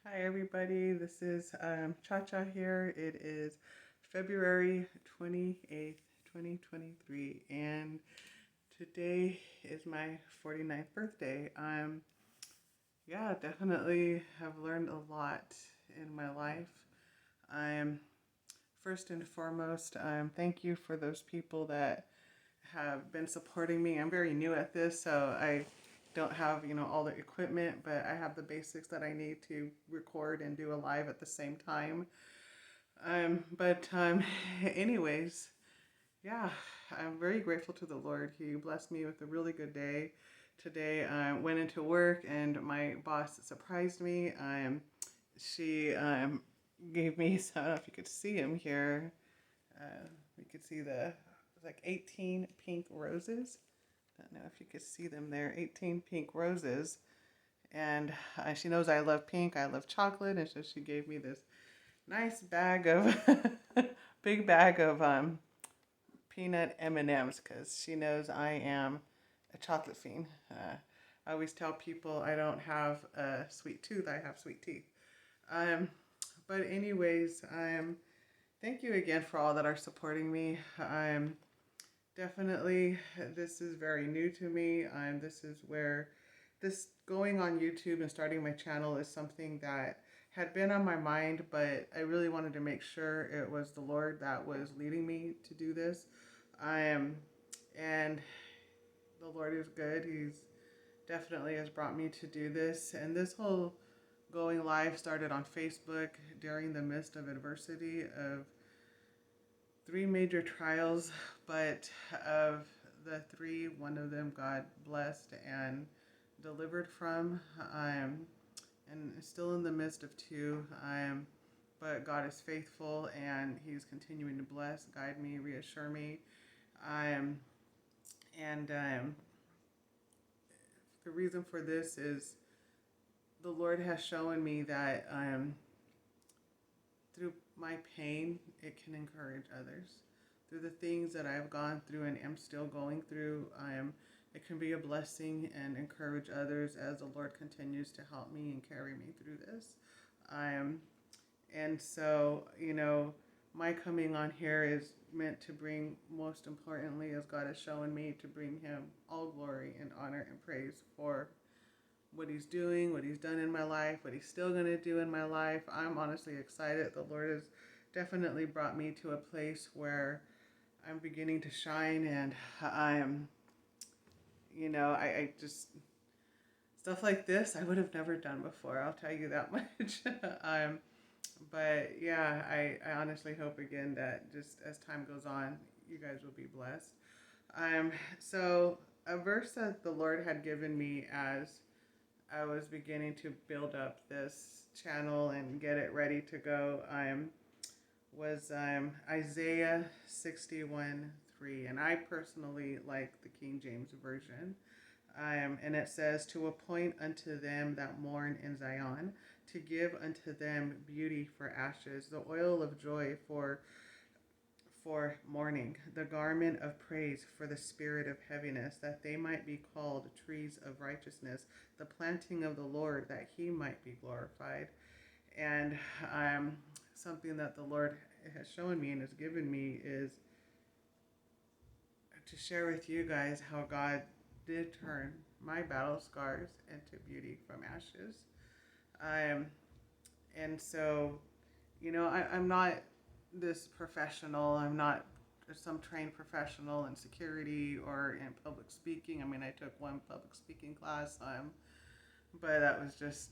Hi, everybody. This is ChaCha'z here. It is February 28th, 2023, and today is my 49th birthday. Yeah, definitely have learned a lot in my life. I'm First and foremost, thank you for those people that have been supporting me. I'm very new at this, so I don't have, all the equipment, but I have the basics that I need to record and do a live at the same time. But anyways, yeah, I'm very grateful to the Lord. He blessed me with a really good day. Today I went into work and my boss surprised me. She gave me, so I don't know if you could see him here. You could see like 18 pink roses. I don't know if you could see them there. 18 pink roses. And she knows I love pink. I love chocolate. And so she gave me this nice bag of, big bag of peanut M&Ms because she knows I am a chocolate fiend. I always tell people I don't have a sweet tooth. I have sweet teeth. Um, but anyways, thank you again for all that are supporting me. Definitely, this is very new to me. This is where this going on YouTube and starting my channel is something that had been on my mind, but I really wanted to make sure it was the Lord that was leading me to do this. I am, and the Lord is good. He's definitely has brought me to do this. And this whole going live started on Facebook during the midst of adversity of three major trials, but of the three, one of them God blessed and delivered from. And still in the midst of two. But God is faithful and He's continuing to bless, guide me, reassure me. Um, and The reason for this is the Lord has shown me that through my pain, it can encourage others. Through the things that I've gone through and am still going through, it can be a blessing and encourage others as the Lord continues to help me and carry me through this. Um, and so, my coming on here is meant to bring, most importantly, as God has shown me, to bring Him all glory and honor and praise for what He's doing, what He's done in my life, what He's still going to do in my life. I'm honestly excited. The Lord has definitely brought me to a place where I'm beginning to shine, and I'm, I just, stuff like this I would have never done before, I'll tell you that much. um, but yeah, I honestly hope again that just as time goes on, you guys will be blessed. Um, so a verse that the Lord had given me as I was beginning to build up this channel and get it ready to go was Isaiah 61:3, and I personally like the King James Version. And it says, "To appoint unto them that mourn in Zion, to give unto them beauty for ashes, the oil of joy for mourning, the garment of praise for the spirit of heaviness, that they might be called trees of righteousness, the planting of the Lord, that He might be glorified." And something that the Lord has shown me and has given me is to share with you guys how God did turn my battle scars into beauty from ashes. Um, and so, I'm not this professional. I'm not some trained professional in security or in public speaking. I mean, I took one public speaking class, but that was just,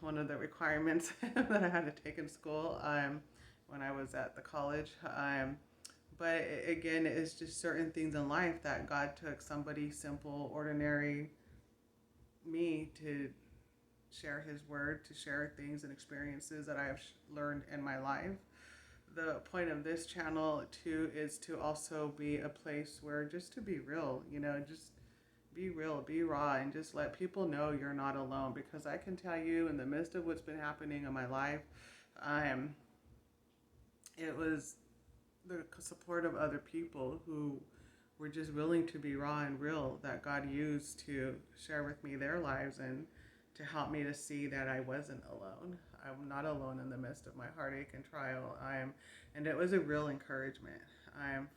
one of the requirements that I had to take in school when I was at the college. But again, it's just certain things in life that God took somebody simple, ordinary me to share His word, to share things and experiences that I have learned in my life. The point of this channel too is to also be a place where just to be real, just be real, be raw, and just let people know you're not alone. Because I can tell you, in the midst of what's been happening in my life, um, it was the support of other people who were just willing to be raw and real that God used to share with me their lives and to help me to see that I wasn't alone. I'm not alone in the midst of my heartache and trial. And it was a real encouragement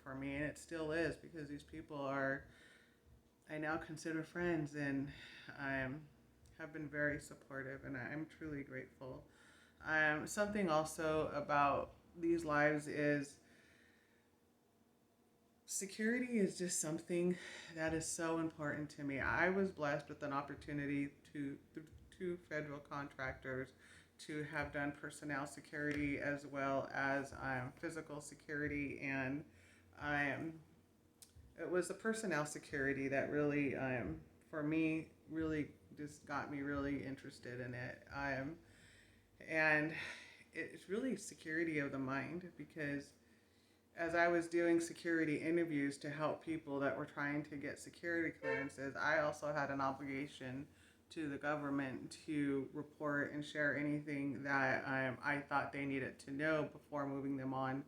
for me, and it still is, because these people are, I now consider friends, and have been very supportive, and I'm truly grateful. Something also about these lives is security is just something that is so important to me. I was blessed with an opportunity to, through two federal contractors, to have done personnel security as well as physical security, and it was the personnel security that really, for me, really just got me really interested in it. And it's really security of the mind, because as I was doing security interviews to help people that were trying to get security clearances, I also had an obligation to the government to report and share anything that I thought they needed to know before moving them on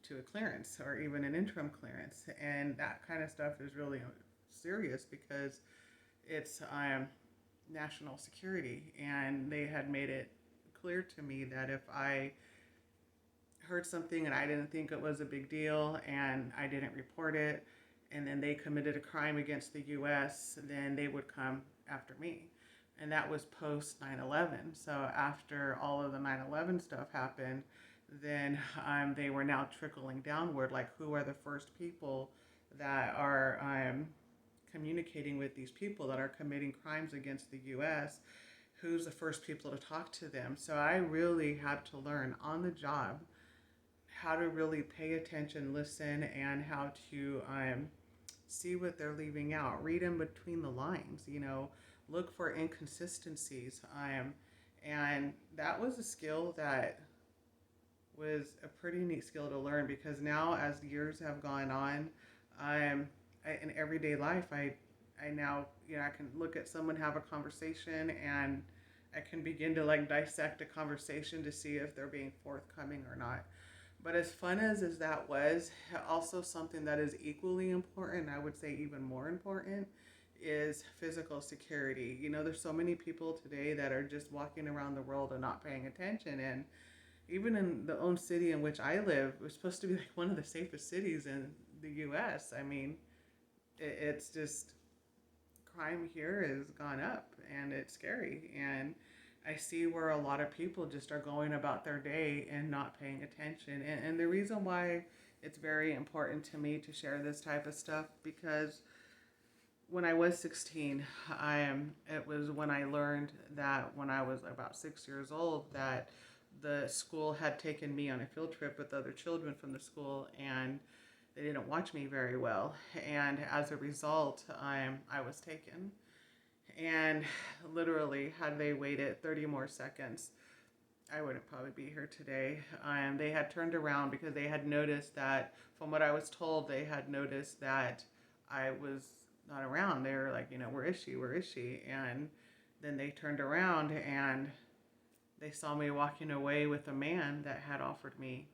to a clearance or even an interim clearance. And that kind of stuff is really serious, because it's national security, and they had made it clear to me that if I heard something and I didn't think it was a big deal and I didn't report it, and then they committed a crime against the U.S., then they would come after me. And that was post 9/11. So after all of the 9/11 stuff happened, then they were now trickling downward, like, who are the first people that are communicating with these people that are committing crimes against the U.S.? Who's the first people to talk to them? So I really had to learn on the job how to really pay attention, listen, and how to see what they're leaving out. Read in between the lines, look for inconsistencies. And that was a skill that was a pretty neat skill to learn, because now, as the years have gone on, in everyday life, I now, I can look at someone, have a conversation, and I can begin to dissect a conversation to see if they're being forthcoming or not. But as fun as that was, also something that is equally important, I would say even more important, is physical security. There's so many people today that are just walking around the world and not paying attention. And even in the own city in which I live, it was supposed to be one of the safest cities in the U.S. I mean, it's just, crime here has gone up, and it's scary. And I see where a lot of people just are going about their day and not paying attention. And the reason why it's very important to me to share this type of stuff, because when I was 16, it was when I learned that when I was about 6 years old, that the school had taken me on a field trip with other children from the school, and they didn't watch me very well. And as a result, I was taken. And literally, had they waited 30 more seconds, I wouldn't probably be here today. They had turned around because they had noticed that, from what I was told, they had noticed that I was not around. They were like, where is she? Where is she? And then they turned around and they saw me walking away with a man that had offered me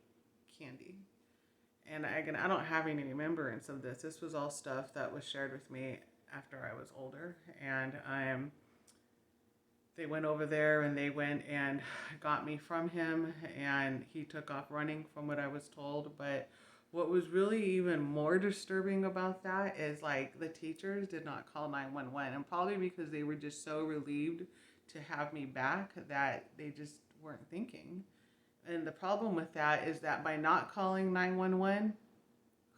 candy. And again, I don't have any remembrance of this. This was all stuff that was shared with me after I was older. And they went over there and they went and got me from him, and he took off running, from what I was told. But what was really even more disturbing about that is, the teachers did not call 911, and probably because they were just so relieved to have me back that they just weren't thinking. And the problem with that is that by not calling 911,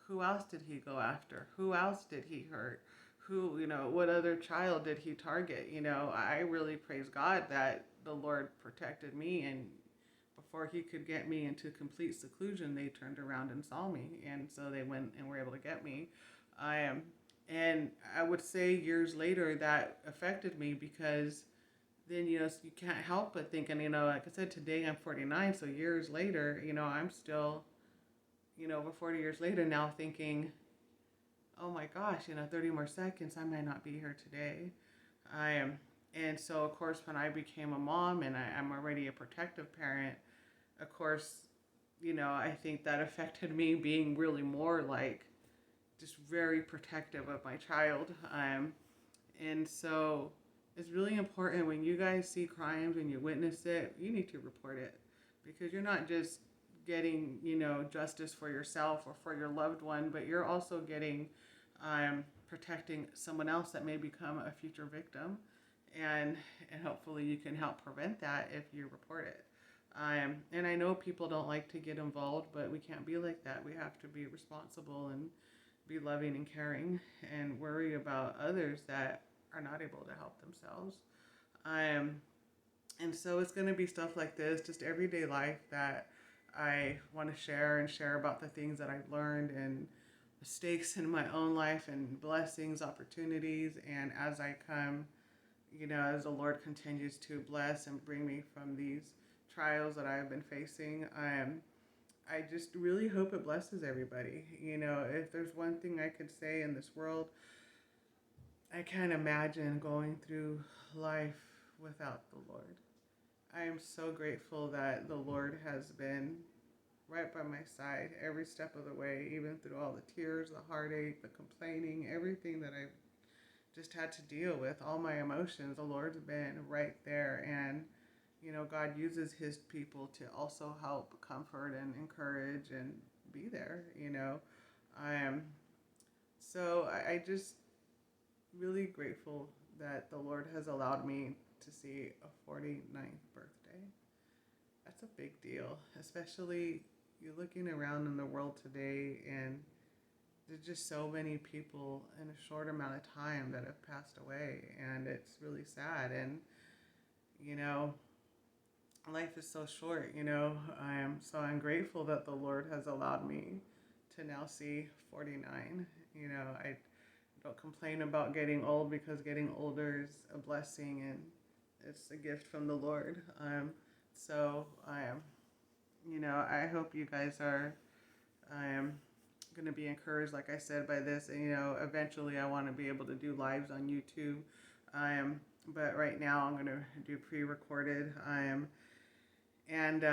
who else did he go after? Who else did he hurt? Who, what other child did he target? I really praise God that the Lord protected me, and before he could get me into complete seclusion, they turned around and saw me, and so they went and were able to get me. And I would say years later that affected me, because then, you can't help but thinking, like I said, today I'm 49, so years later, I'm still, over 40 years later now thinking, oh my gosh, 30 more seconds, I might not be here today. And so, of course, when I became a mom, and I'm already a protective parent, of course, I think that affected me being really more just very protective of my child. And so it's really important when you guys see crimes and you witness it, you need to report it, because you're not just getting, justice for yourself or for your loved one, but you're also getting protecting someone else that may become a future victim, and hopefully you can help prevent that if you report it. And I know people don't like to get involved, but we can't be like that. We have to be responsible and be loving and caring and worry about others that are not able to help themselves. Um, and so it's going to be stuff like this, just everyday life that I want to share, and share about the things that I've learned and mistakes in my own life and blessings, opportunities. And as I come, as the Lord continues to bless and bring me from these trials that I've been facing, I just really hope it blesses everybody. If there's one thing I could say in this world, I can't imagine going through life without the Lord. I am so grateful that the Lord has been right by my side every step of the way, even through all the tears, the heartache, the complaining, everything that I've just had to deal with, all my emotions. The Lord's been right there. And God uses his people to also help comfort and encourage and be there. I am I just really grateful that the Lord has allowed me to see a 49th birthday. That's a big deal, especially you're looking around in the world today, and there's just so many people in a short amount of time that have passed away, and it's really sad. And life is so short. I'm grateful that the Lord has allowed me to now see 49. I don't complain about getting old, because getting older is a blessing and it's a gift from the Lord. I hope you guys are going to be encouraged, like I said, by this. And, eventually I want to be able to do lives on YouTube. But right now I'm going to do pre-recorded. And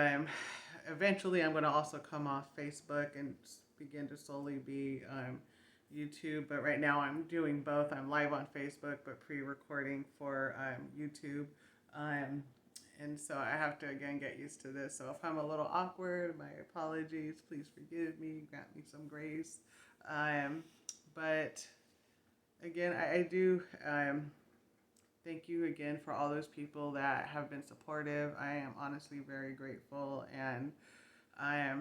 eventually I'm going to also come off Facebook and begin to slowly be YouTube. But right now I'm doing both. I'm live on Facebook, but pre-recording for YouTube. And so I have to, again, get used to this. So if I'm a little awkward, my apologies. Please forgive me. Grant me some grace. But again, I do thank you again for all those people that have been supportive. I am honestly very grateful. And I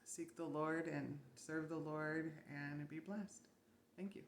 seek the Lord and serve the Lord and be blessed. Thank you.